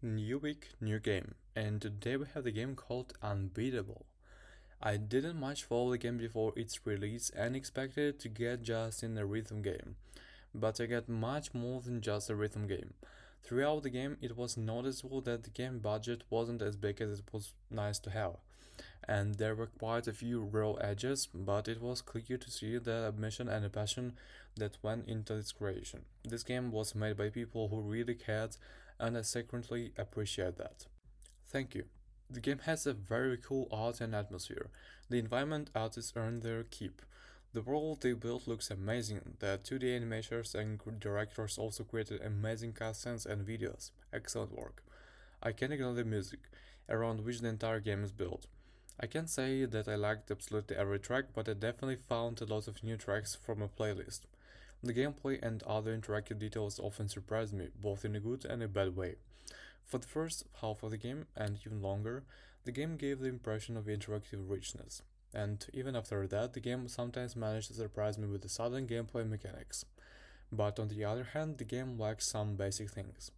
New week, new game, and today we have the game called Unbeatable. I didn't much follow the game before its release and expected to get just in a rhythm game, but I got much more than just a rhythm game. Throughout the game, it was noticeable that the game budget wasn't as big as it was nice to have, and there were quite a few raw edges, but it was clear to see the ambition and the passion that went into its creation. This game was made by people who really cared, and I secretly appreciate that. Thank you. The game has a very cool art and atmosphere. The environment artists earned their keep. The world they built looks amazing. The 2D animators and directors also created amazing cutscenes and videos. Excellent work. I can't ignore the music, around which the entire game is built. I can't say that I liked absolutely every track, but I definitely found a lot of new tracks from a playlist. The gameplay and other interactive details often surprised me, both in a good and a bad way. For the first half of the game, and even longer, the game gave the impression of interactive richness. And even after that, the game sometimes managed to surprise me with the sudden gameplay mechanics. But on the other hand, the game lacks some basic things.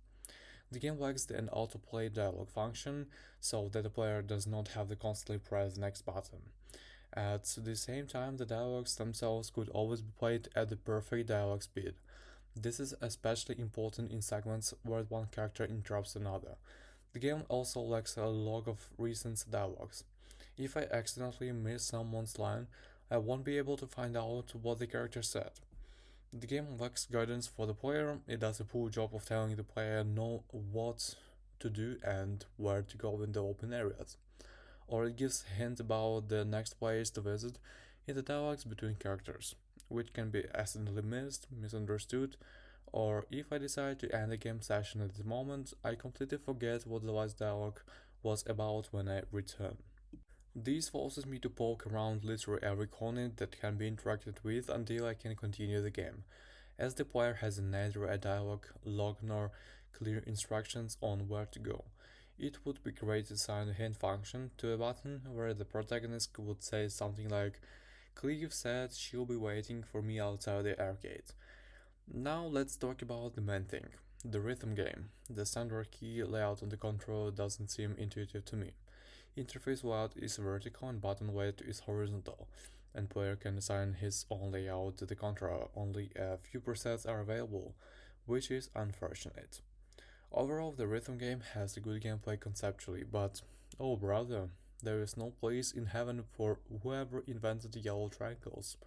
The game lacks an autoplay dialogue function, so that the player does not have to constantly press the next button. At the same time, the dialogues themselves could always be played at the perfect dialogue speed. This is especially important in segments where one character interrupts another. The game also lacks a log of recent dialogues. If I accidentally miss someone's line, I won't be able to find out what the character said. The game lacks guidance for the player. It does a poor job of telling the player know what to do and where to go in the open areas. Or it gives hints about the next place to visit in the dialogues between characters, which can be accidentally missed, misunderstood, or if I decide to end the game session at the moment, I completely forget what the last dialogue was about when I return. This forces me to poke around literally every corner that can be interacted with until I can continue the game, as the player has neither a dialogue log nor clear instructions on where to go. It would be great to assign a hint function to a button where the protagonist would say something like, Cleve said she'll be waiting for me outside the arcade. Now let's talk about the main thing, the rhythm game. The standard key layout on the controller doesn't seem intuitive to me. Interface layout is vertical and button weight is horizontal, and player can assign his own layout to the controller. Only a few presets are available, which is unfortunate. Overall, the rhythm game has a good gameplay conceptually, but oh brother, there is no place in heaven for whoever invented the yellow triangles.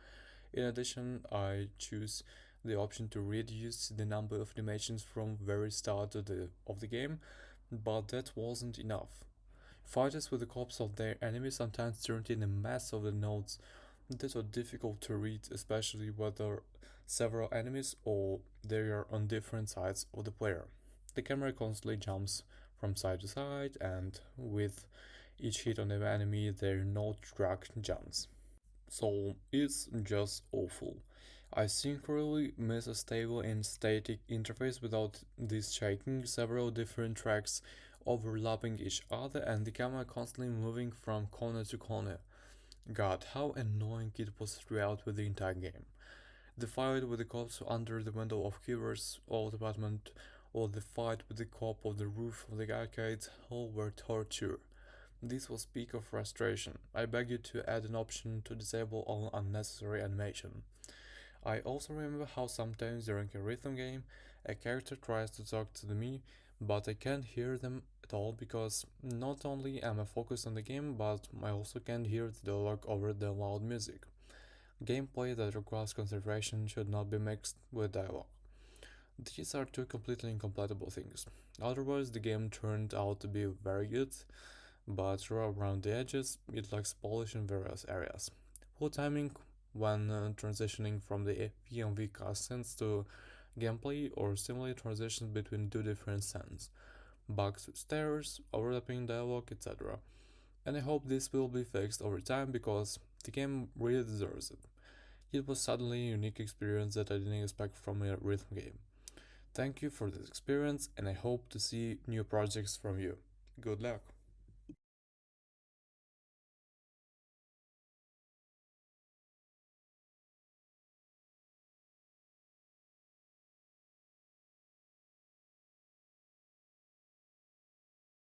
In addition, I choose the option to reduce the number of animations from very start of the game, but that wasn't enough. Fighters with the corpse of their enemies sometimes turned in a mess of the notes that are difficult to read, especially whether several enemies or they are on different sides of the player. The camera constantly jumps from side to side, and with each hit on the enemy, their note track jumps. So it's just awful. I secretly miss a stable and static interface without this shaking several different tracks overlapping each other and the camera constantly moving from corner to corner. God, how annoying it was throughout with the entire game. The fight with the cops under the window of Kiver's old apartment or the fight with the cop on the roof of the arcade all were torture. This was peak of frustration. I beg you to add an option to disable all unnecessary animation. I also remember how sometimes during a rhythm game, a character tries to talk to me, but I can't hear them at all because not only am I focused on the game, but I also can't hear the dialogue over the loud music. Gameplay that requires concentration should not be mixed with dialogue. These are two completely incompatible things. Otherwise, the game turned out to be very good, but raw around the edges, it lacks polish in various areas. Poor timing when transitioning from the PMV cutscenes to gameplay or similar transitions between two different scenes, bugs with stairs, overlapping dialogue, etc. And I hope this will be fixed over time because the game really deserves it. It was suddenly a unique experience that I didn't expect from a rhythm game. Thank you for this experience and I hope to see new projects from you. Good luck!